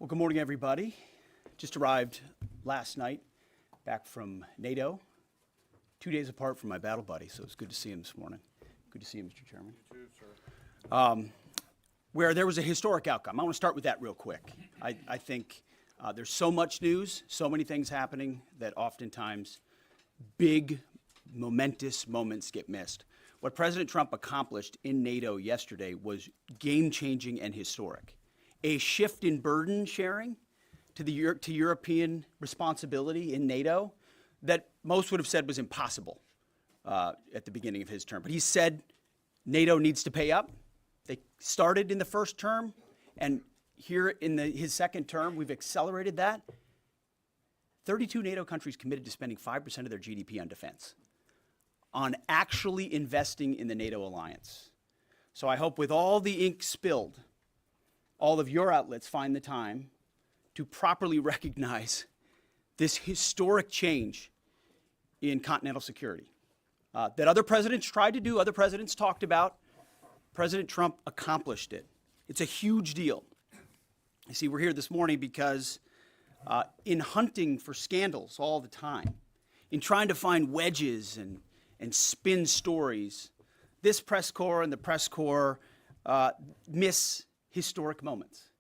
Well, good morning, everybody. Just arrived last night back from NATO, 2 days apart from my battle buddy, so it's good to see him this morning. Good to see you, Mr. Chairman. You too, sir. Where there was a historic outcome. I want to start with that real quick. I think there's so much news, so many things happening that oftentimes big, momentous moments get missed. What President Trump accomplished in NATO yesterday was game-changing and historic. A shift in burden sharing to European responsibility in NATO that most would have said was impossible at the beginning of his term. But he said NATO needs to pay up. They started in the first term, and here in his second term, we've accelerated that. 32 NATO countries committed to spending 5% of their GDP on defense, on actually investing in the NATO alliance. So I hope with all the ink spilled, all of your outlets find the time to properly recognize this historic change in continental security that other presidents tried to do, other presidents talked about. President Trump accomplished it. It's a huge deal. You see, we're here this morning because in hunting for scandals all the time, in trying to find wedges and spin stories, this press corps and the press corps miss historic moments.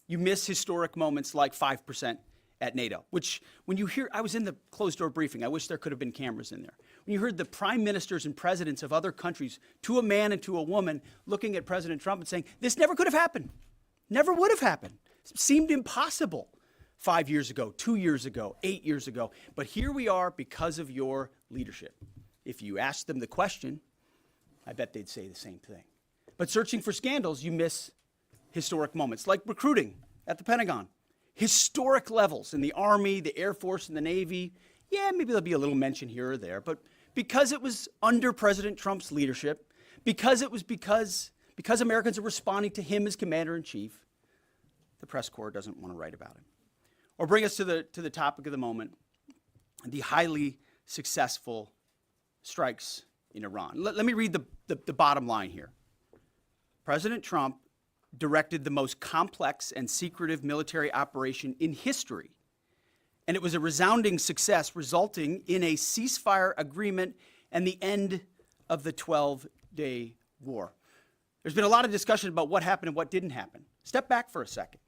You miss historic moments like 5% at NATO, which when you hear, I was in the closed door briefing, I wish there could have been cameras in there. When you heard the prime ministers and presidents of other countries, to a man and to a woman, looking at President Trump and saying, this never could have happened, never would have happened. It seemed impossible 5 years ago, 2 years ago, 8 years ago, but here we are because of your leadership. If you asked them the question, I bet they'd say the same thing. But searching for scandals, you miss historic moments, like recruiting at the Pentagon. Historic levels in the Army, the Air Force, and the Navy. Yeah, maybe there'll be a little mention here or there, but because it was under President Trump's leadership, because Americans are responding to him as commander-in-chief, the press corps doesn't want to write about it. Or bring us to the topic of the moment, the highly successful strikes in Iran. Let me read the bottom line here. President Trump directed the most complex and secretive military operation in history, and it was a resounding success, resulting in a ceasefire agreement and the end of the 12-day war. There's been a lot of discussion about what happened and what didn't happen. Step back for a second.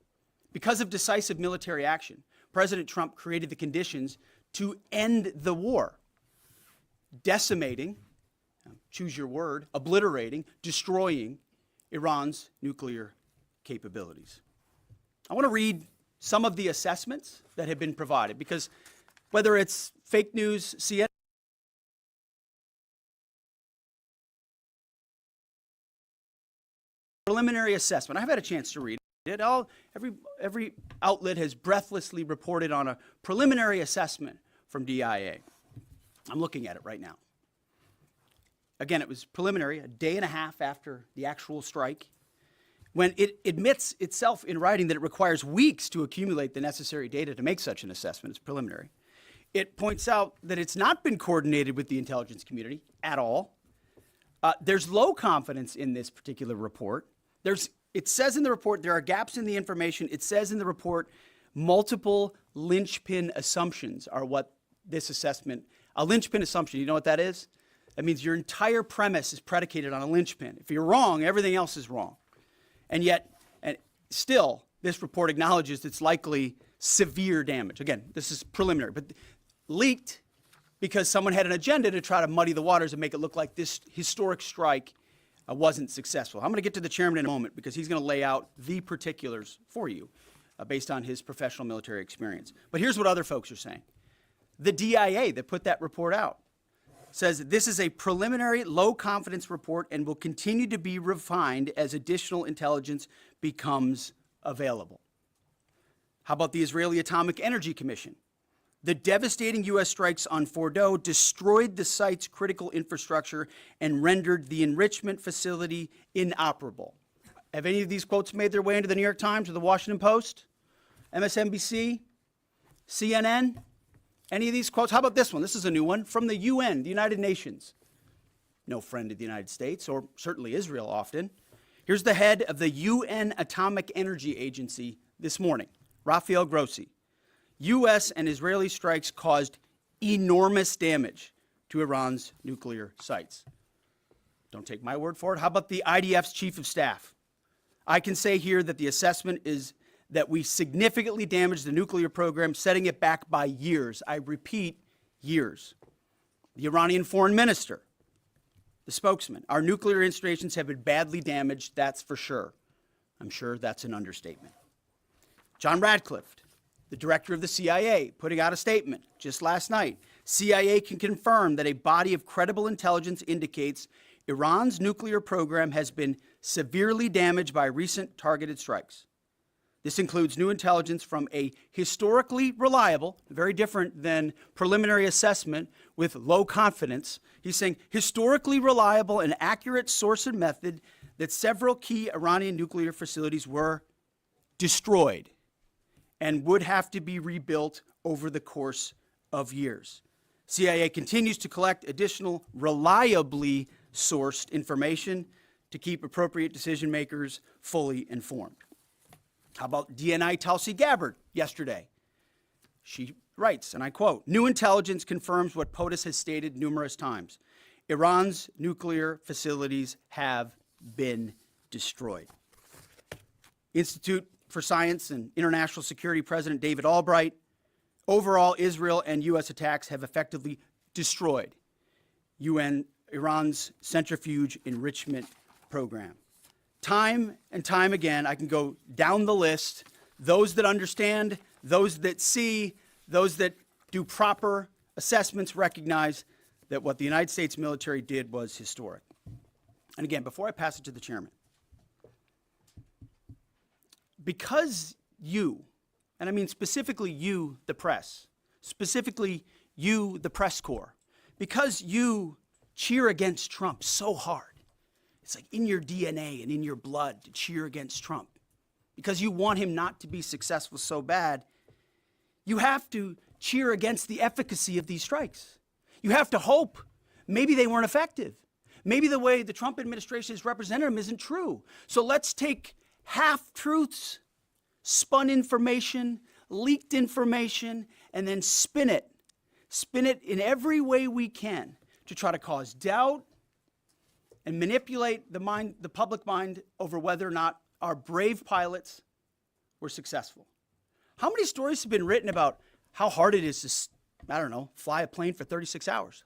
Because of decisive military action, President Trump created the conditions to end the war, decimating, choose your word, obliterating, destroying Iran's nuclear capabilities. I want to read some of the assessments that have been provided, because whether it's fake news, CNN, preliminary assessment, I've had a chance to read it. Every outlet has breathlessly reported on a preliminary assessment from DIA. I'm looking at it right now. Again, it was preliminary, a day and a half after the actual strike, when it admits itself in writing that it requires weeks to accumulate the necessary data to make such an assessment. It's preliminary. It points out that it's not been coordinated with the intelligence community at all. There's low confidence in this particular report. It says in the report there are gaps in the information. It says in the report multiple linchpin assumptions are what this assessment, a linchpin assumption, you know what that is? That means your entire premise is predicated on a linchpin. If you're wrong, everything else is wrong. And yet, still, this report acknowledges it's likely severe damage. Again, this is preliminary, but leaked because someone had an agenda to try to muddy the waters and make it look like this historic strike wasn't successful. I'm going to get to the chairman in a moment because he's going to lay out the particulars for you based on his professional military experience. But here's what other folks are saying. The DIA that put that report out says this is a preliminary low-confidence report and will continue to be refined as additional intelligence becomes available. How about the Israeli Atomic Energy Commission? The devastating U.S. strikes on Fordow destroyed the site's critical infrastructure and rendered the enrichment facility inoperable. Have any of these quotes made their way into the New York Times or the Washington Post, MSNBC, CNN? Any of these quotes? How about this one? This is a new one from the UN, the United Nations. No friend of the United States, or certainly Israel often. Here's the head of the UN Atomic Energy Agency this morning, Rafael Grossi, U.S. and Israeli strikes caused enormous damage to Iran's nuclear sites. Don't take my word for it. How about the IDF's chief of staff? I can say here that the assessment is that we significantly damaged the nuclear program, setting it back by years. I repeat, years. The Iranian foreign minister, the spokesman, our nuclear installations have been badly damaged, that's for sure. I'm sure that's an understatement. John Radcliffe, the director of the CIA, putting out a statement just last night. CIA can confirm that a body of credible intelligence indicates Iran's nuclear program has been severely damaged by recent targeted strikes. This includes new intelligence from a historically reliable, very different than preliminary assessment with low confidence. He's saying historically reliable and accurate source and method that several key Iranian nuclear facilities were destroyed and would have to be rebuilt over the course of years. CIA continues to collect additional reliably sourced information to keep appropriate decision makers fully informed. How about DNI Tulsi Gabbard yesterday? She writes, and I quote, "New intelligence confirms what POTUS has stated numerous times. Iran's nuclear facilities have been destroyed." Institute for Science and International Security President David Albright, overall, Israel and U.S. attacks have effectively destroyed Iran's centrifuge enrichment program. Time and time again, I can go down the list, those that understand, those that see, those that do proper assessments recognize that what the United States military did was historic. And again, before I pass it to the chairman, because you, and I mean specifically you, the press, specifically you, the press corps, because you cheer against Trump so hard, it's like in your DNA and in your blood to cheer against Trump, because you want him not to be successful so bad, you have to cheer against the efficacy of these strikes. You have to hope maybe they weren't effective. Maybe the way the Trump administration has represented them isn't true. So let's take half-truths, spun information, leaked information, and then spin it in every way we can to try to cause doubt and manipulate the public mind over whether or not our brave pilots were successful. How many stories have been written about how hard it is to, I don't know, fly a plane for 36 hours?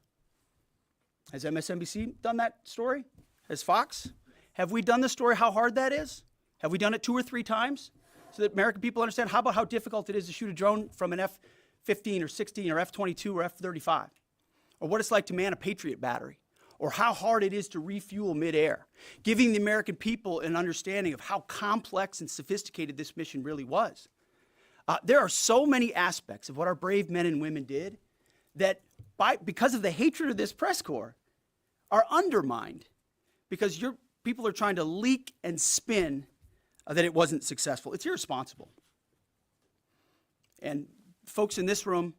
Has MSNBC done that story? Has Fox? Have we done the story how hard that is? Have we done it 2 or 3 times so that American people understand? How about how difficult it is to shoot a drone from an F-15 or 16 or F-22 or F-35? Or what it's like to man a Patriot battery? Or how hard it is to refuel midair, giving the American people an understanding of how complex and sophisticated this mission really was. There are so many aspects of what our brave men and women did that, because of the hatred of this press corps, are undermined because your people are trying to leak and spin that it wasn't successful. It's irresponsible. And folks in this room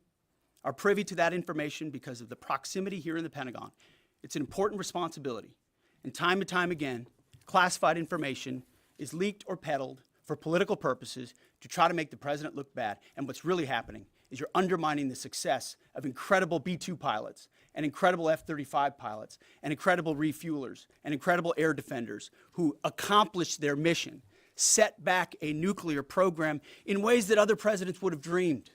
are privy to that information because of the proximity here in the Pentagon. It's an important responsibility. And time again, classified information is leaked or peddled for political purposes to try to make the president look bad. And what's really happening is you're undermining the success of incredible B-2 pilots and incredible F-35 pilots and incredible refuelers and incredible air defenders who accomplished their mission, set back a nuclear program in ways that other presidents would have dreamed.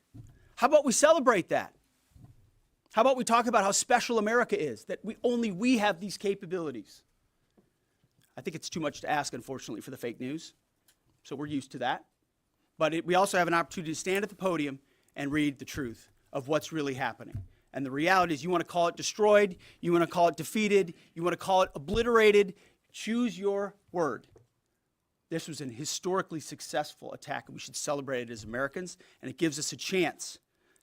How about we celebrate that? How about we talk about how special America is, that only we have these capabilities? I think it's too much to ask, unfortunately, for the fake news. So we're used to that. But we also have an opportunity to stand at the podium and read the truth of what's really happening. And the reality is, you want to call it destroyed, you want to call it defeated, you want to call it obliterated, choose your word. This was an historically successful attack, and we should celebrate it as Americans. And it gives us a chance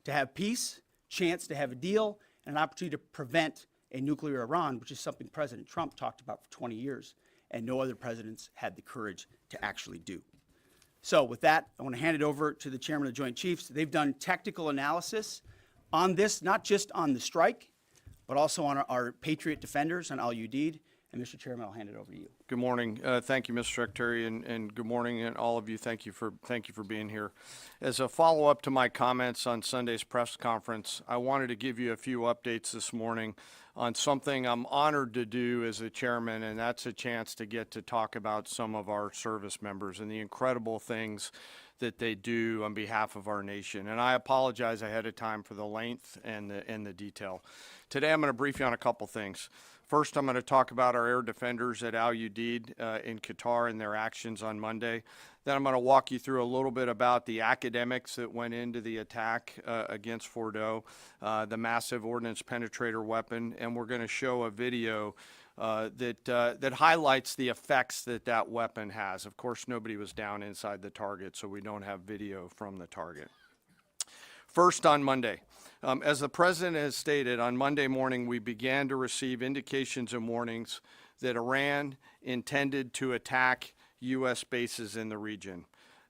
to have peace, chance to have a deal, and an opportunity to prevent a nuclear Iran, which is something President Trump talked about for 20 years, and no other presidents had the courage to actually do. So with that, I want to hand it over to the chairman of the Joint Chiefs. They've done technical analysis on this, not just on the strike, but also on our Patriot defenders, on Al Udeid. And Mr. Chairman, I'll hand it over to you. Good morning. Thank you, Mr. Secretary, and good morning, and all of you. Thank you for being here. As a follow-up to my comments on Sunday's press conference, I wanted to give you a few updates this morning on something I'm honored to do as a chairman, and that's a chance to get to talk about some of our service members and the incredible things that they do on behalf of our nation. And I apologize ahead of time for the length and the detail. Today, I'm going to brief you on a couple things. First, I'm going to talk about our air defenders at Al Udeid in Qatar and their actions on Monday. Then I'm going to walk you through a little bit about the academics that went into the attack against Fordo, the massive ordnance penetrator weapon, and we're going to show a video that highlights the effects that weapon has. Of course, nobody was down inside the target, so we don't have video from the target. First, on Monday. As the President has stated, on Monday morning we began to receive indications and warnings that Iran intended to attack U.S. bases in the region.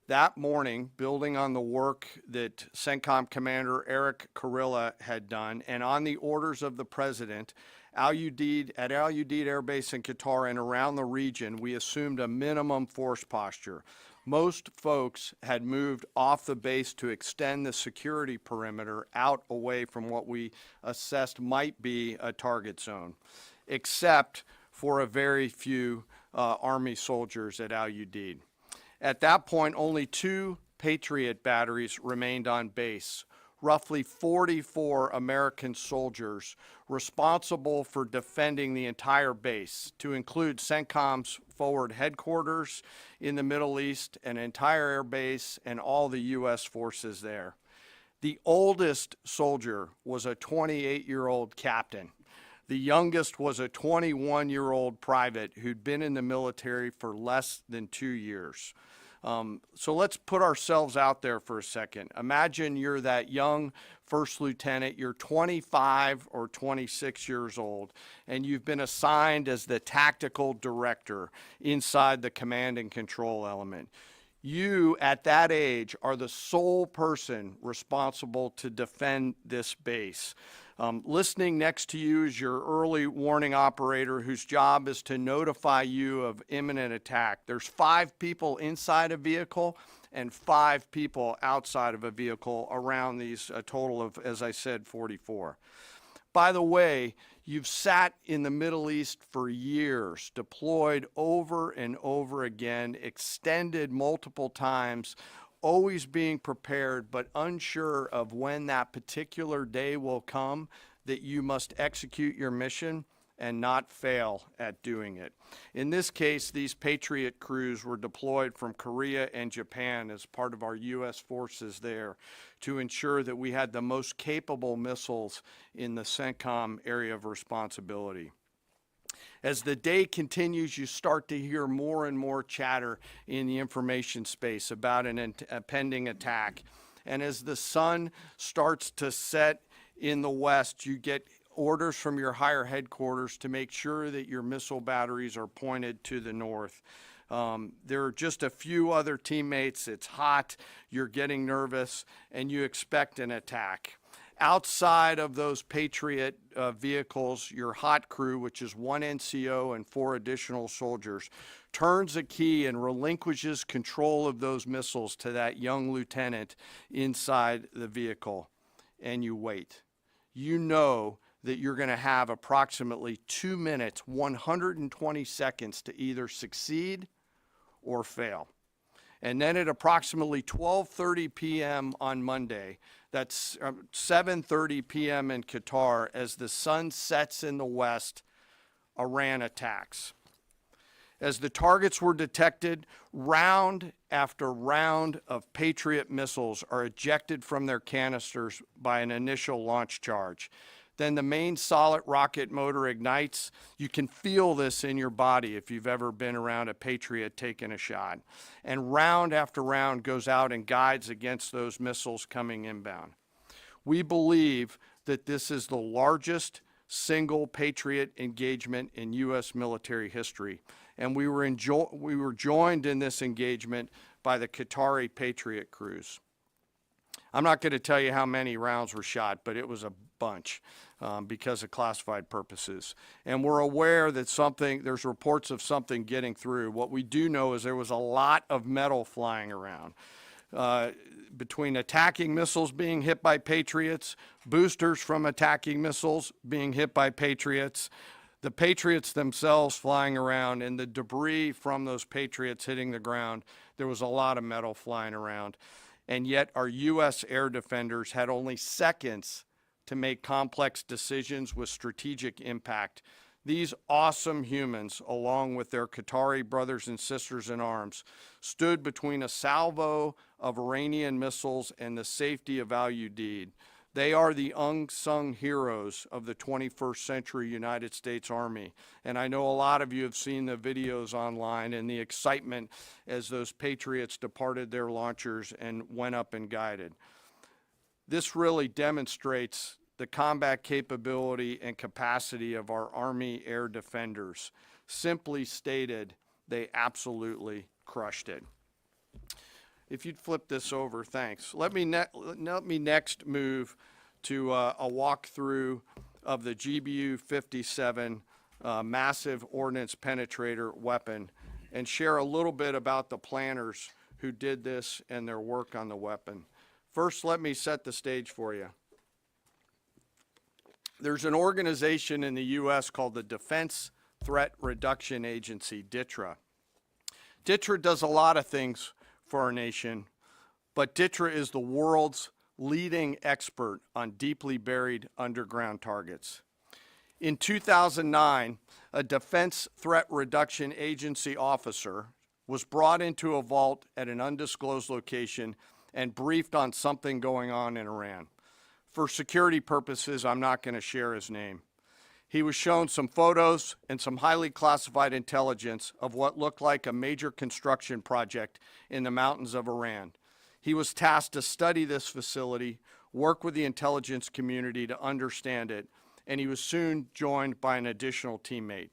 That morning, building on the work that CENTCOM Commander Eric Kurilla had done, and on the orders of the President, at Al Udeid Air Base in Qatar and around the region, we assumed a minimum force posture. Most folks had moved off the base to extend the security perimeter out away from what we assessed might be a target zone, except for a very few Army soldiers at Al Udeid. At that point, only 2 Patriot batteries remained on base, roughly 44 American soldiers responsible for defending the entire base, to include CENTCOM's forward headquarters in the Middle East, an entire air base, and all the U.S. forces there. The oldest soldier was a 28-year-old captain. The youngest was a 21-year-old private who'd been in the military for less than 2 years. So let's put ourselves out there for a second. Imagine you're that young first lieutenant, you're 25 or 26 years old, and you've been assigned as the tactical director inside the command and control element. You, at that age, are the sole person responsible to defend this base. Listening next to you is your early warning operator whose job is to notify you of imminent attack. There's 5 people inside a vehicle and 5 people outside of a vehicle around these, a total of, as I said, 44. By the way, you've sat in the Middle East for years, deployed over and over again, extended multiple times, always being prepared, but unsure of when that particular day will come that you must execute your mission and not fail at doing it. In this case, these Patriot crews were deployed from Korea and Japan as part of our U.S. forces there to ensure that we had the most capable missiles in the CENTCOM area of responsibility. As the day continues, you start to hear more and more chatter in the information space about a pending attack. And as the sun starts to set in the west, you get orders from your higher headquarters to make sure that your missile batteries are pointed to the north. There are just a few other teammates. It's hot, you're getting nervous, and you expect an attack. Outside of those Patriot vehicles, your hot crew, which is 1 NCO and 4 additional soldiers, turns a key and relinquishes control of those missiles to that young lieutenant inside the vehicle, and you wait. You know that you're going to have approximately 2 minutes, 120 seconds to either succeed or fail. And then at approximately 12:30 p.m. on Monday, that's 7:30 p.m. in Qatar, as the sun sets in the west, Iran attacks. As the targets were detected, round after round of Patriot missiles are ejected from their canisters by an initial launch charge. Then the main solid rocket motor ignites. You can feel this in your body if you've ever been around a Patriot taking a shot. And round after round goes out and guides against those missiles coming inbound. We believe that this is the largest single Patriot engagement in U.S. military history. And we were joined in this engagement by the Qatari Patriot crews. I'm not going to tell you how many rounds were shot, but it was a bunch because of classified purposes. And we're aware that there's reports of something getting through. What we do know is there was a lot of metal flying around. Between attacking missiles being hit by Patriots, boosters from attacking missiles being hit by Patriots, the Patriots themselves flying around, and the debris from those Patriots hitting the ground, there was a lot of metal flying around. And yet our U.S. air defenders had only seconds to make complex decisions with strategic impact. These awesome humans, along with their Qatari brothers and sisters in arms, stood between a salvo of Iranian missiles and the safety of Al Udeid. They are the unsung heroes of the 21st century United States Army. And I know a lot of you have seen the videos online and the excitement as those Patriots departed their launchers and went up and guided. This really demonstrates the combat capability and capacity of our Army air defenders. Simply stated, they absolutely crushed it. If you'd flip this over, thanks. Let me next move to a walkthrough of the GBU-57 massive ordnance penetrator weapon and share a little bit about the planners who did this and their work on the weapon. First, let me set the stage for you. There's an organization in the U.S. called the Defense Threat Reduction Agency, DTRA. DTRA does a lot of things for our nation, but DTRA is the world's leading expert on deeply buried underground targets. In 2009, a Defense Threat Reduction Agency officer was brought into a vault at an undisclosed location and briefed on something going on in Iran. For security purposes, I'm not going to share his name. He was shown some photos and some highly classified intelligence of what looked like a major construction project in the mountains of Iran. He was tasked to study this facility, work with the intelligence community to understand it, and he was soon joined by an additional teammate.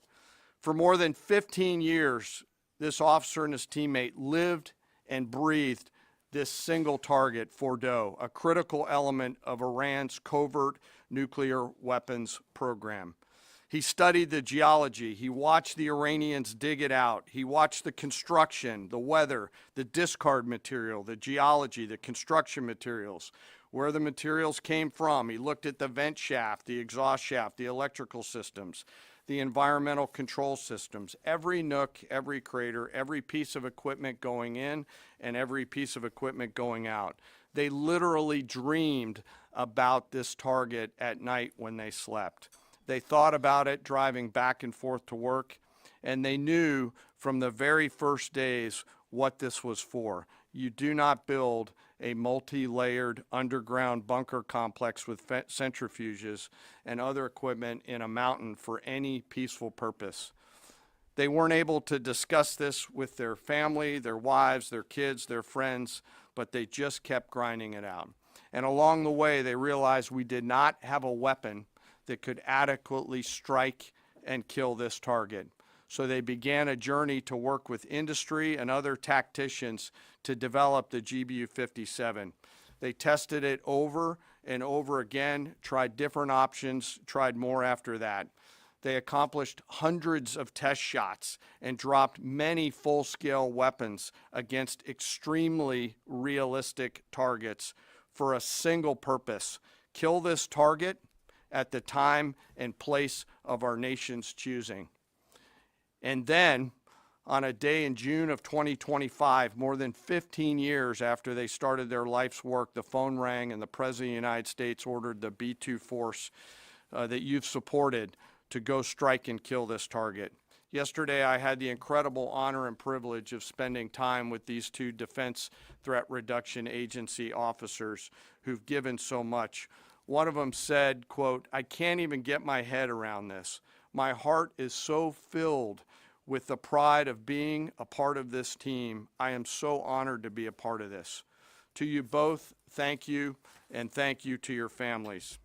For more than 15 years, this officer and his teammate lived and breathed this single target, Fordow, a critical element of Iran's covert nuclear weapons program. He studied the geology. He watched the Iranians dig it out. He watched the construction, the weather, the discard material, the geology, the construction materials, where the materials came from. He looked at the vent shaft, the exhaust shaft, the electrical systems, the environmental control systems, every nook, every crater, every piece of equipment going in and every piece of equipment going out. They literally dreamed about this target at night when they slept. They thought about it driving back and forth to work, and they knew from the very first days what this was for. You do not build a multi-layered underground bunker complex with centrifuges and other equipment in a mountain for any peaceful purpose. They weren't able to discuss this with their family, their wives, their kids, their friends, but they just kept grinding it out. And along the way, they realized we did not have a weapon that could adequately strike and kill this target. So they began a journey to work with industry and other tacticians to develop the GBU-57. They tested it over and over again, tried different options, tried more after that. They accomplished hundreds of test shots and dropped many full-scale weapons against extremely realistic targets for a single purpose: kill this target at the time and place of our nation's choosing. And then, on a day in June of 2025, more than 15 years after they started their life's work, the phone rang and the President of the United States ordered the B-2 force that you've supported to go strike and kill this target. Yesterday, I had the incredible honor and privilege of spending time with these two Defense Threat Reduction Agency officers who've given so much. One of them said, quote, "I can't even get my head around this. My heart is so filled with the pride of being a part of this team. I am so honored to be a part of this." To you both, thank you, and thank you to your families.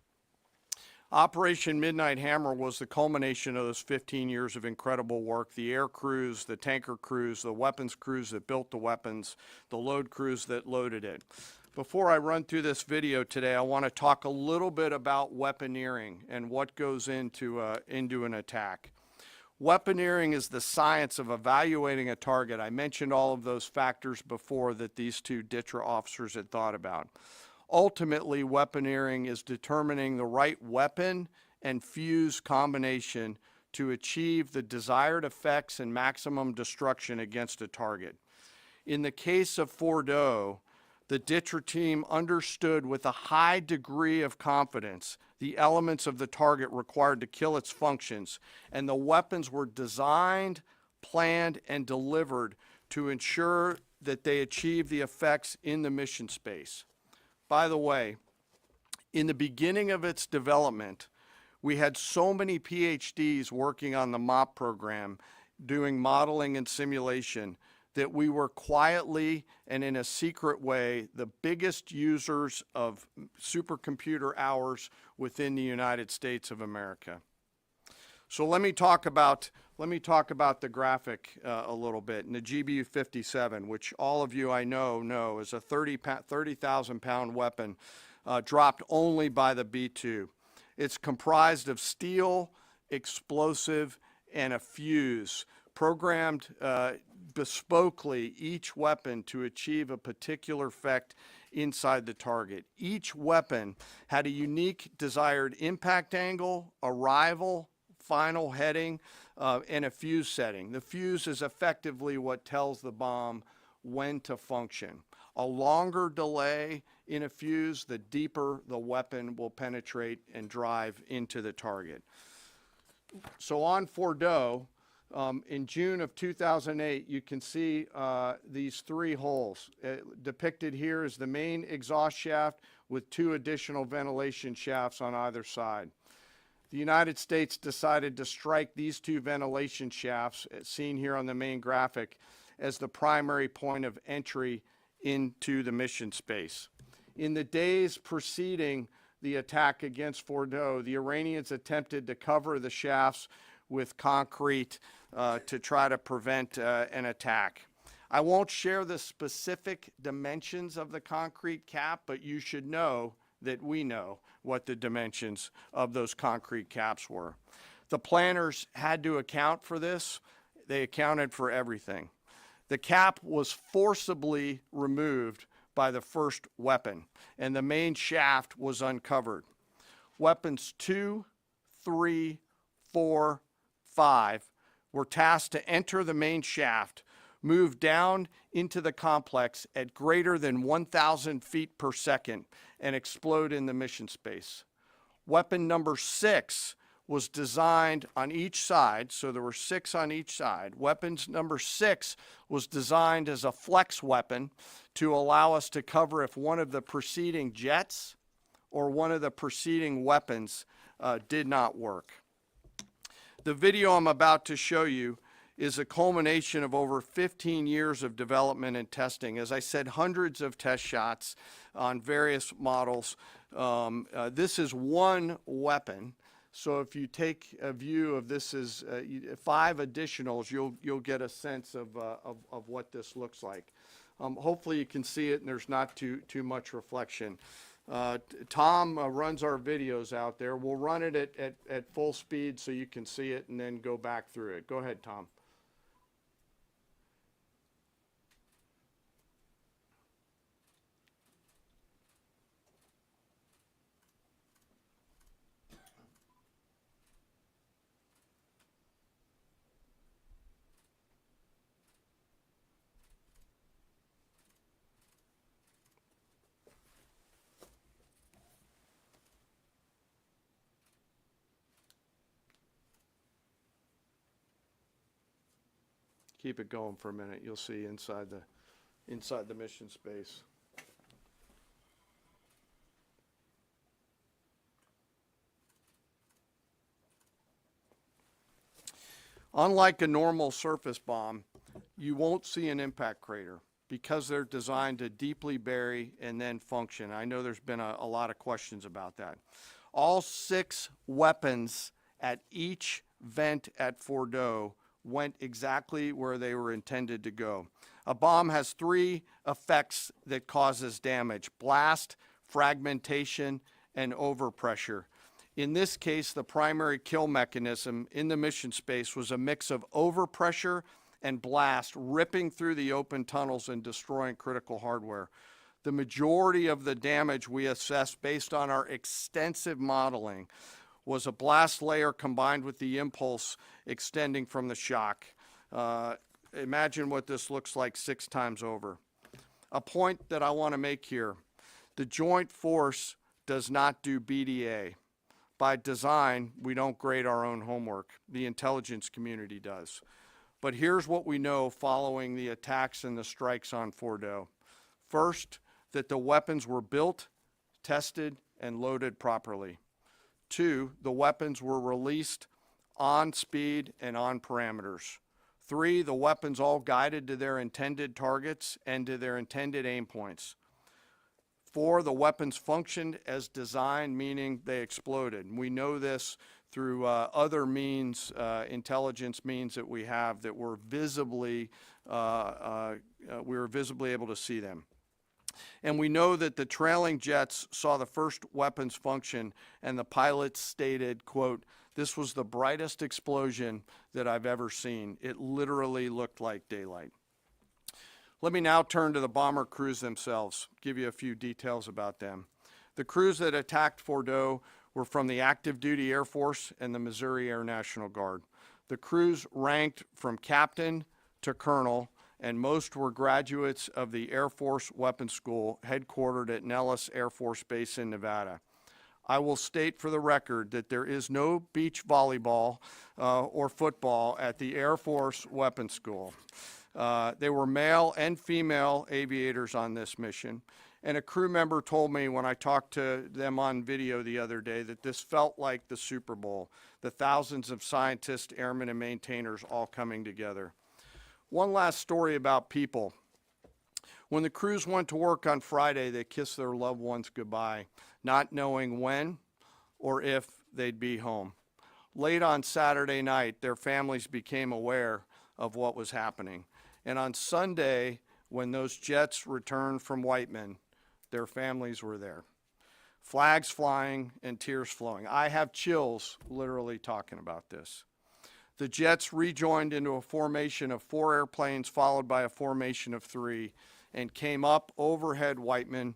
Operation Midnight Hammer was the culmination of those 15 years of incredible work. The air crews, the tanker crews, the weapons crews that built the weapons, the load crews that loaded it. Before I run through this video today, I want to talk a little bit about weaponeering and what goes into an attack. Weaponeering is the science of evaluating a target. I mentioned all of those factors before that these two DTRA officers had thought about. Ultimately, weaponeering is determining the right weapon and fuse combination to achieve the desired effects and maximum destruction against a target. In the case of Fordo, the DTRA team understood with a high degree of confidence the elements of the target required to kill its functions, and the weapons were designed, planned, and delivered to ensure that they achieve the effects in the mission space. By the way, in the beginning of its development, we had so many PhDs working on the MOP program, doing modeling and simulation, that we were quietly and in a secret way the biggest users of supercomputer hours within the United States of America. So let me talk about the graphic a little bit. And the GBU-57, which all of you I know is a 30,000 pound weapon dropped only by the B-2. It's comprised of steel, explosive, and a fuse, programmed bespokely each weapon to achieve a particular effect inside the target. Each weapon had a unique desired impact angle, arrival, final heading, and a fuse setting. The fuse is effectively what tells the bomb when to function. A longer delay in a fuse, the deeper the weapon will penetrate and drive into the target. So on Fordo, in June of 2008, you can see these three holes. Depicted here is the main exhaust shaft with two additional ventilation shafts on either side. The United States decided to strike these two ventilation shafts, seen here on the main graphic, as the primary point of entry into the mission space. In the days preceding the attack against Fordo, the Iranians attempted to cover the shafts with concrete to try to prevent an attack. I won't share the specific dimensions of the concrete cap, but you should know that we know what the dimensions of those concrete caps were. The planners had to account for this. They accounted for everything. The cap was forcibly removed by the first weapon, and the main shaft was uncovered. Weapons 2, 3, 4, 5 were tasked to enter the main shaft, move down into the complex at greater than 1,000 feet per second, and explode in the mission space. Weapon number 6 was designed on each side, so there were 6 on each side. Weapons number 6 was designed as a flex weapon to allow us to cover if one of the preceding jets or one of the preceding weapons did not work. The video I'm about to show you is a culmination of over 15 years of development and testing. As I said, hundreds of test shots on various models. This is one weapon. So if you take a view of this as 5 additionals, you'll get a sense of what this looks like. Hopefully you can see it and there's not too much reflection. Tom runs our videos out there. We'll run it at full speed so you can see it and then go back through it. Go ahead, Tom. Keep it going for a minute. You'll see inside the mission space. Unlike a normal surface bomb, you won't see an impact crater because they're designed to deeply bury and then function. I know there's been a lot of questions about that. All 6 weapons at each vent at Fordo went exactly where they were intended to go. A bomb has three effects that causes damage: blast, fragmentation, and overpressure. In this case, the primary kill mechanism in the mission space was a mix of overpressure and blast, ripping through the open tunnels and destroying critical hardware. The majority of the damage we assessed based on our extensive modeling was a blast layer combined with the impulse extending from the shock. Imagine what this looks like 6 times over. A point that I want to make here: the Joint Force does not do BDA. By design, we don't grade our own homework. The intelligence community does. But here's what we know following the attacks and the strikes on Fordo. First, that the weapons were built, tested, and loaded properly. 2, the weapons were released on speed and on parameters. 3, the weapons all guided to their intended targets and to their intended aim points. 4, the weapons functioned as designed, meaning they exploded. And we know this through other means, intelligence means that we have, that were visibly, we were visibly able to see them. And we know that the trailing jets saw the first weapons function, and the pilots stated, quote, "This was the brightest explosion that I've ever seen. It literally looked like daylight." Let me now turn to the bomber crews themselves, give you a few details about them. The crews that attacked Fordo were from the active duty Air Force and the Missouri Air National Guard. The crews ranked from captain to colonel, and most were graduates of the Air Force Weapons School headquartered at Nellis Air Force Base in Nevada. I will state for the record that there is no beach volleyball or football at the Air Force Weapons School. They were male and female aviators on this mission. And a crew member told me when I talked to them on video the other day that this felt like the Super Bowl, the thousands of scientists, airmen, and maintainers all coming together. One last story about people. When the crews went to work on Friday, they kissed their loved ones goodbye, not knowing when or if they'd be home. Late on Saturday night, their families became aware of what was happening. And on Sunday, when those jets returned from Whiteman, their families were there. Flags flying and tears flowing. I have chills literally talking about this. The jets rejoined into a formation of 4 airplanes followed by a formation of 3 and came up overhead Whiteman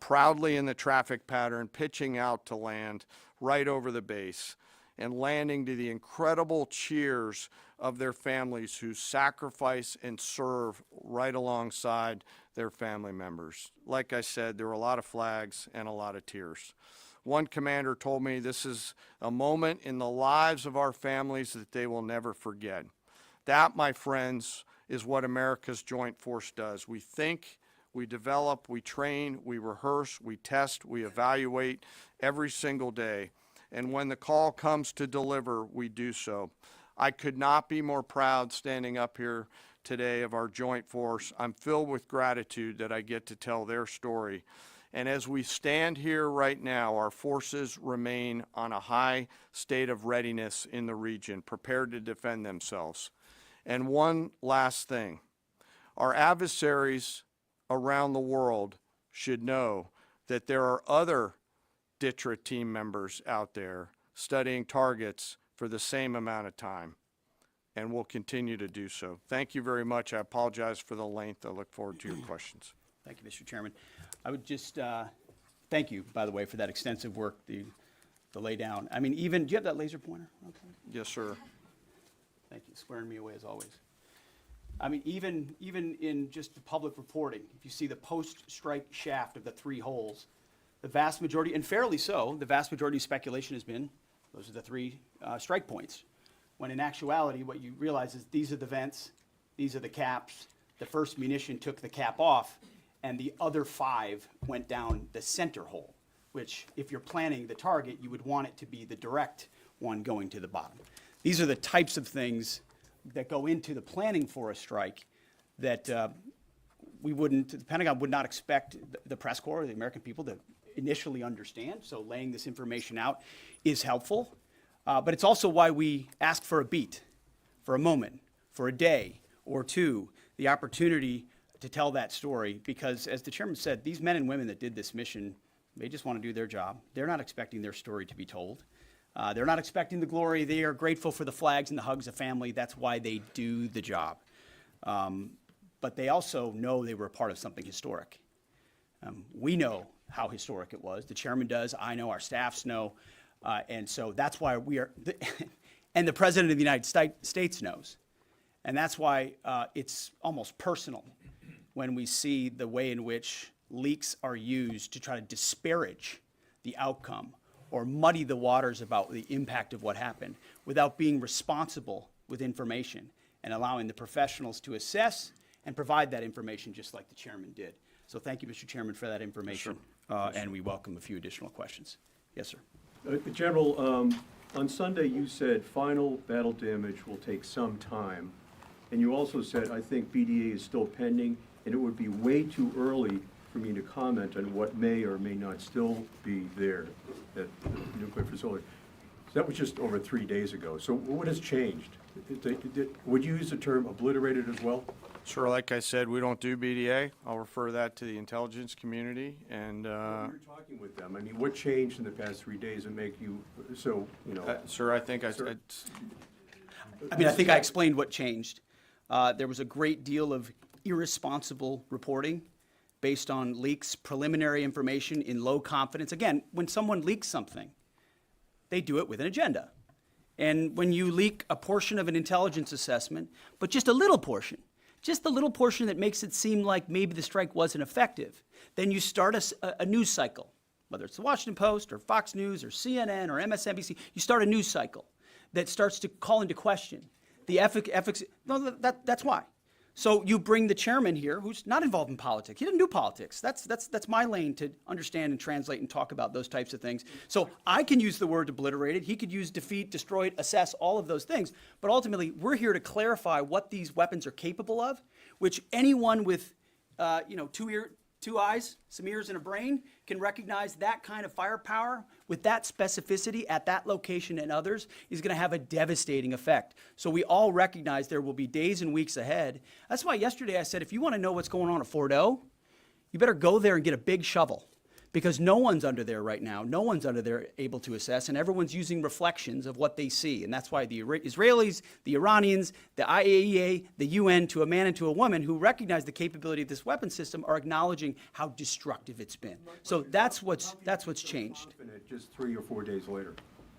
proudly in the traffic pattern, pitching out to land right over the base and landing to the incredible cheers of their families who sacrifice and serve right alongside their family members. Like I said, there were a lot of flags and a lot of tears. One commander told me this is a moment in the lives of our families that they will never forget. That, my friends, is what America's Joint Force does. We think, we develop, we train, we rehearse, we test, we evaluate every single day. And when the call comes to deliver, we do so. I could not be more proud standing up here today of our Joint Force. I'm filled with gratitude that I get to tell their story. And as we stand here right now, our forces remain on a high state of readiness in the region, prepared to defend themselves. And one last thing, our adversaries around the world should know that there are other DTRA team members out there studying targets for the same amount of time, and will continue to do so. Thank you very much. I apologize for the length. I look forward to your questions. Thank you, Mr. Chairman. I would just thank you, by the way, for that extensive work, the lay down. I mean, even, do you have that laser pointer? Okay. Yes, sir. Thank you, squaring me away as always. I mean, even in just the public reporting, if you see the post-strike shaft of the 3 holes, the vast majority, and fairly so, the vast majority of speculation has been, those are the 3 strike points. When in actuality, what you realize is these are the vents, these are the caps, the first munition took the cap off, and the other 5 went down the center hole, which if you're planning the target, you would want it to be the direct one going to the bottom. These are the types of things that go into the planning for a strike that the Pentagon would not expect the press corps, the American people, to initially understand. So laying this information out is helpful. But it's also why we ask for a beat for a moment, for a day or two, the opportunity to tell that story, because as the chairman said, these men and women that did this mission, they just want to do their job. They're not expecting their story to be told. They're not expecting the glory. They are grateful for the flags and the hugs of family. That's why they do the job. But they also know they were a part of something historic. We know how historic it was. The chairman does. I know. Our staffs know. And so that's why we are, and the President of the United States knows. And that's why it's almost personal when we see the way in which leaks are used to try to disparage the outcome or muddy the waters about the impact of what happened without being responsible with information and allowing the professionals to assess and provide that information just like the chairman did. So thank you, Mr. Chairman, for that information. And we welcome a few additional questions. Yes, sir. General, on Sunday you said final battle damage will take some time. And you also said, I think BDA is still pending, and it would be way too early for me to comment on what may or may not still be there at the nuclear facility. So that was just over 3 days ago. So what has changed? Would you use the term obliterated as well? Sure, like I said, we don't do BDA. I'll refer that to the intelligence community, and, When you're talking with them, I mean, what changed in the past 3 days that make you, so, you know? sir, I think I think I explained what changed. There was a great deal of irresponsible reporting based on leaks, preliminary information in low confidence. Again, when someone leaks something, they do it with an agenda. And when you leak a portion of an intelligence assessment, but just a little portion that makes it seem like maybe the strike wasn't effective, then you start a news cycle, whether it's the Washington Post or Fox News or CNN or MSNBC, you start a news cycle that starts to call into question the efficacy. No, that's why. So you bring the chairman here, who's not involved in politics. He didn't do politics. That's my lane to understand and translate and talk about those types of things. So I can use the word obliterated. He could use defeat, destroyed, assess, all of those things. But ultimately, we're here to clarify what these weapons are capable of, which anyone with, two eyes, some ears, and a brain can recognize that kind of firepower with that specificity at that location and others is going to have a devastating effect. So we all recognize there will be days and weeks ahead. That's why yesterday I said, if you want to know what's going on at Fort O, you better go there and get a big shovel, because no one's under there right now. No one's under there able to assess, and everyone's using reflections of what they see. And that's why the Israelis, the Iranians, the IAEA, the UN, to a man and to a woman who recognize the capability of this weapon system are acknowledging how destructive it's been. So that's what's changed. Just 3 or 4 days later.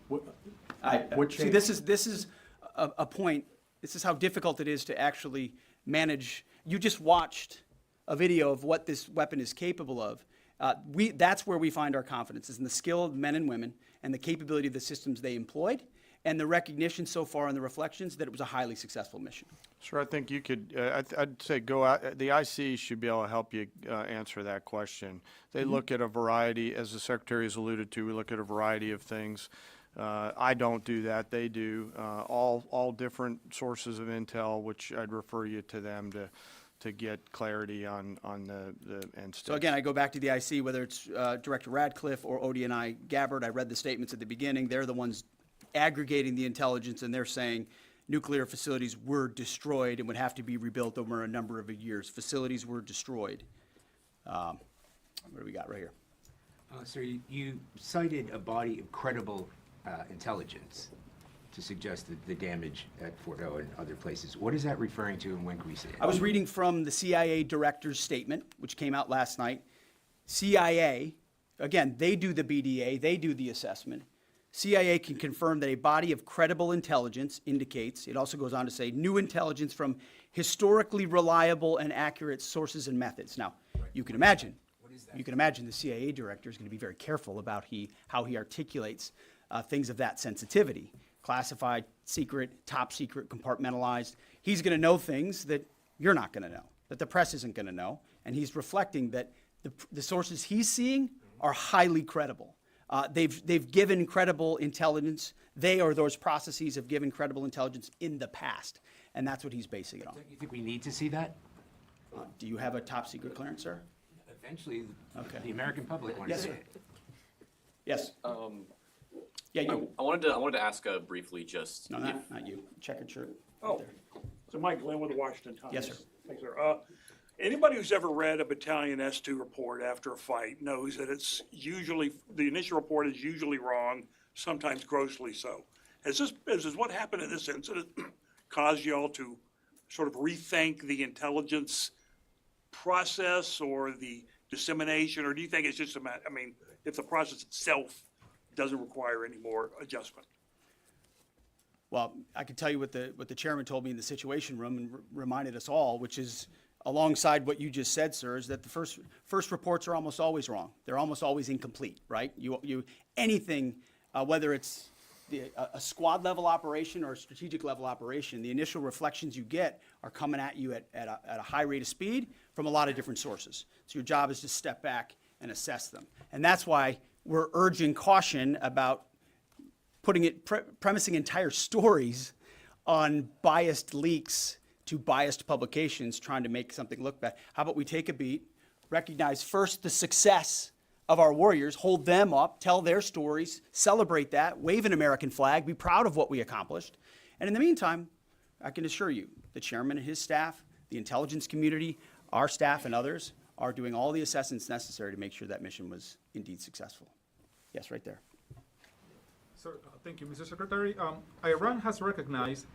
What changed? See, this is a point. This is how difficult it is to actually manage. You just watched a video of what this weapon is capable of. That's where we find our confidence, is in the skill of men and women and the capability of the systems they employed and the recognition so far in the reflections that it was a highly successful mission. Sure, I think you could, I'd say go out, the IC should be able to help you answer that question. They look at a variety, as the Secretary has alluded to, we look at a variety of things. I don't do that, they do. All different sources of intel, which I'd refer you to them to get clarity on the end state. So again, I go back to the IC, whether it's Director Radcliffe or ODNI Gabbard. I read the statements at the beginning. They're the ones aggregating the intelligence, and they're saying nuclear facilities were destroyed and would have to be rebuilt over a number of years. Facilities were destroyed. What do we got right here? Sir, you cited a body of credible intelligence to suggest the damage at Fort O and other places. What is that referring to, and when can we see it? I was reading from the CIA director's statement, which came out last night. CIA, again, they do the BDA, they do the assessment. CIA can confirm that a body of credible intelligence indicates, it also goes on to say, new intelligence from historically reliable and accurate sources and methods. Now, you can imagine, the CIA director is going to be very careful about how he articulates things of that sensitivity. Classified, secret, top secret, compartmentalized. He's going to know things that you're not going to know, that the press isn't going to know, and he's reflecting that the sources he's seeing are highly credible. They've given credible intelligence. They or those processes have given credible intelligence in the past, and that's what he's basing it on. Don't you think we need to see that? Do you have a top secret clearance, sir? Eventually, Okay. the American public wants Yes, to see sir. it. Yes. Yeah, you. I wanted to ask briefly just No, not you. Checkered shirt. Oh, so Mike Glenn with the Washington Times. Yes, sir. Thanks, sir. Anybody who's ever read a Battalion S2 report after a fight knows that it's usually, the initial report is usually wrong, sometimes grossly so. Has what happened in this incident caused y'all to sort of rethink the intelligence process or the dissemination, or do you think it's just a matter, I mean, if the process itself doesn't require any more adjustment? Well, I can tell you what the chairman told me in the Situation Room and reminded us all, which is alongside what you just said, sir, is that the first reports are almost always wrong. They're almost always incomplete, right? Anything, whether it's a squad level operation or a strategic level operation, the initial reflections you get are coming at you at a high rate of speed from a lot of different sources. So your job is to step back and assess them. And that's why we're urging caution about premising entire stories on biased leaks to biased publications trying to make something look bad. How about we take a beat, recognize first the success of our warriors, hold them up, tell their stories, celebrate that, wave an American flag, be proud of what we accomplished. And in the meantime, I can assure you, the chairman and his staff, the intelligence community, our staff and others are doing all the assessments necessary to make sure that mission was indeed successful. Yes, right there. Sir, thank you, Mr. Secretary. Iran has recognized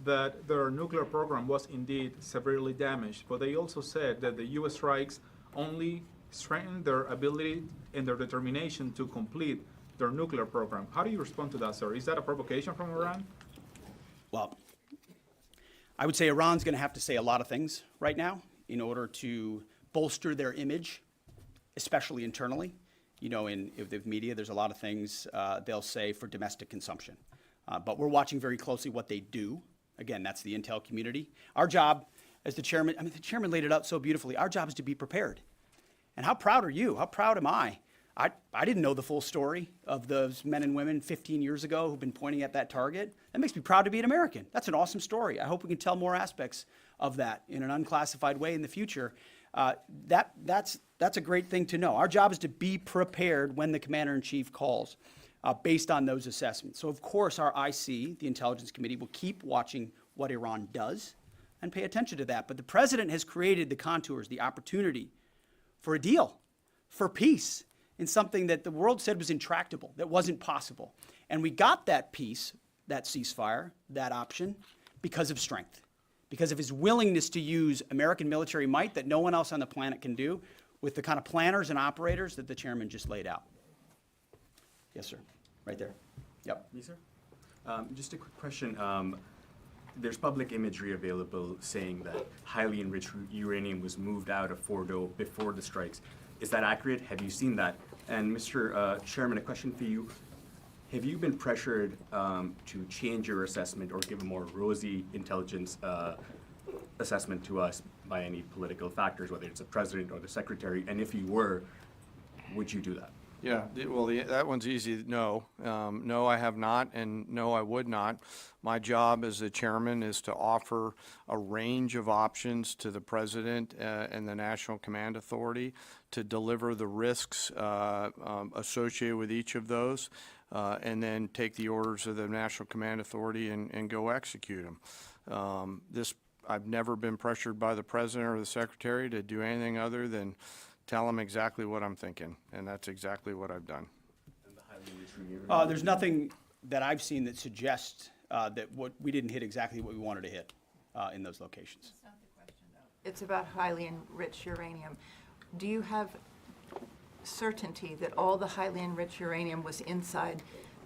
that their nuclear program was indeed severely damaged, but they also said that the U.S. strikes only strengthened their ability and their determination to complete their nuclear program. How do you respond to that, sir? Is that a provocation from Iran? Well, I would say Iran's going to have to say a lot of things right now in order to bolster their image, especially internally. You know, in the media, there's a lot of things they'll say for domestic consumption. But we're watching very closely what they do. Again, that's the intel community. Our job as the chairman, the chairman laid it out so beautifully. Our job is to be prepared. And how proud are you? How proud am I? I didn't know the full story of those men and women 15 years ago who've been pointing at that target. That makes me proud to be an American. That's an awesome story. I hope we can tell more aspects of that in an unclassified way in the future. That's a great thing to know. Our job is to be prepared when the commander-in-chief calls based on those assessments. So, of course, our IC, the Intelligence Committee, will keep watching what Iran does and pay attention to that. But the president has created the contours, the opportunity for a deal, for peace, in something that the world said was intractable, that wasn't possible. And we got that peace, that ceasefire, that option, because of strength, because of his willingness to use American military might that no one else on the planet can do with the kind of planners and operators that the chairman just laid out. Yes, sir. Right there. Yep. Me, sir? Just a quick question. There's public imagery available saying that highly enriched uranium was moved out of Fordo before the strikes. Is that accurate? Have you seen that? And Mr. Chairman, a question for you. Have you been pressured to change your assessment or give a more rosy intelligence assessment to us by any political factors, whether it's the president or the secretary? And if you were, would you do that? Yeah, well, that one's easy. No. No, I have not, and no, I would not. My job as the chairman is to offer a range of options to the president and the National Command Authority to deliver the risks associated with each of those, and then take the orders of the National Command Authority and go execute them. I've never been pressured by the president or the secretary to do anything other than tell them exactly what I'm thinking, and that's exactly what I've done. And the highly enriched uranium? There's nothing that I've seen that suggests that we didn't hit exactly what we wanted to hit in those locations. That's not the question, though. It's about highly enriched uranium. Do you have certainty that all the highly enriched uranium was inside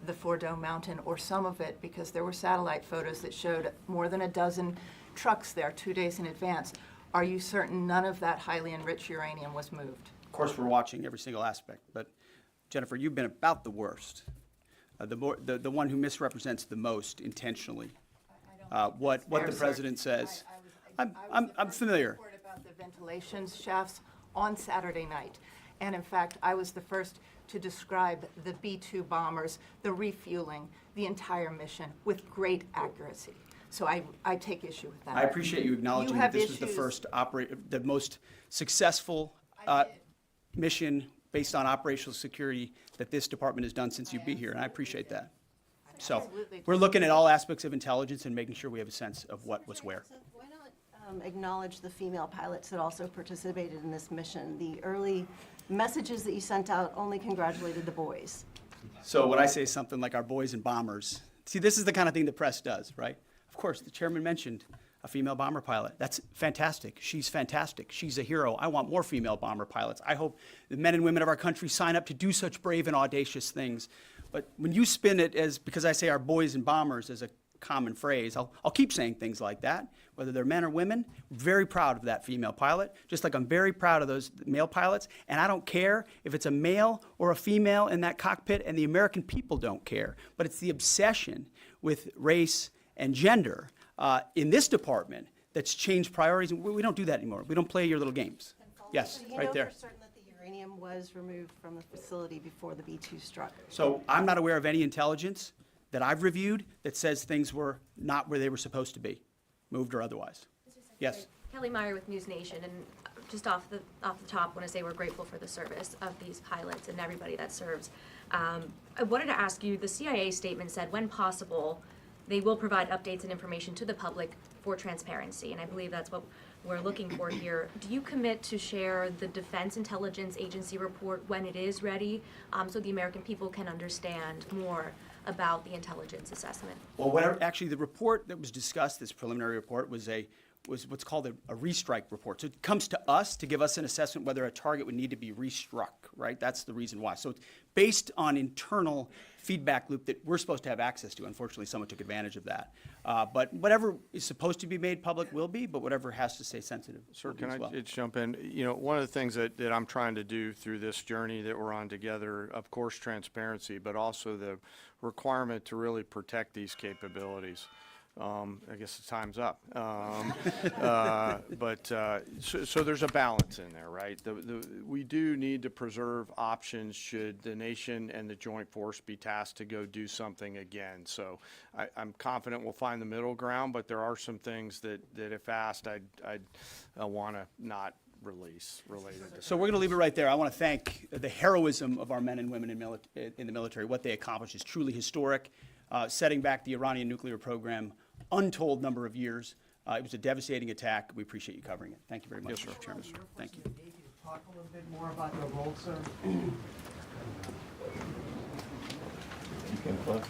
the Fordo mountain, or some of it, because there were satellite photos that showed more than a dozen trucks there 2 days in advance? Are you certain none of that highly enriched uranium was moved? Of course, we're watching every single aspect, but Jennifer, you've been about the worst, the one who misrepresents the most intentionally what the president says. I'm familiar. I was the first to report about the ventilation shafts on Saturday night, and in fact, I was the first to describe the B-2 bombers, the refueling, the entire mission with great accuracy. So I take issue with that. I appreciate you acknowledging that this was the first the most successful mission based on operational security that this department has done since you've been here, and I appreciate that. So, Absolutely. we're looking at all aspects of intelligence and making sure we have a sense of what was where. Why not acknowledge the female pilots that also participated in this mission? The early messages that you sent out only congratulated the boys. So when I say something like our boys and bombers, see, this is the kind of thing the press does, right? Of course, the chairman mentioned a female bomber pilot. That's fantastic. She's fantastic. She's a hero. I want more female bomber pilots. I hope the men and women of our country sign up to do such brave and audacious things. But when you spin it as, because I say our boys and bombers as a common phrase, I'll keep saying things like that, whether they're men or women. Very proud of that female pilot, just like I'm very proud of those male pilots. And I don't care if it's a male or a female in that cockpit, and the American people don't care. But it's the obsession with race and gender in this department that's changed priorities. And we don't do that anymore. We don't play your little games. Yes, So you right know there. for certain that the uranium was removed from the facility before the B-2 struck? So I'm not aware of any intelligence that I've reviewed that says things were not where they were supposed to be, moved or otherwise. Yes. Kelly Meyer with News Nation, and just off the top, want to say we're grateful for the service of these pilots and everybody that serves. I wanted to ask you, the CIA statement said, when possible, they will provide updates and information to the public for transparency, and I believe that's what we're looking for here. Do you commit to share the Defense Intelligence Agency report when it is ready, so the American people can understand more about the intelligence assessment? Well, actually, the report that was discussed, this preliminary report, was what's called a restrike report. So it comes to us to give us an assessment whether a target would need to be restruck, right? That's the reason why. So it's based on internal feedback loop that we're supposed to have access to. Unfortunately, someone took advantage of that. But whatever is supposed to be made public will be, but whatever has to stay sensitive Sir, will be can as I well. just jump in? You know, one of the things that I'm trying to do through this journey that we're on together, of course, transparency, but also the requirement to really protect these capabilities. I guess the time's up. So there's a balance in there, right? We do need to preserve options should the nation and the joint force be tasked to go do something again. So I'm confident we'll find the middle ground, but there are some things that if asked, I'd want to not release related to. So we're going to leave it right there. I want to thank the heroism of our men and women in the military. What they accomplished is truly historic, setting back the Iranian nuclear program untold number of years. It was a devastating attack. We appreciate you covering it. Thank you very much, Mr. Chairman. Thank you. Talk a little bit more about your role, sir. You can close.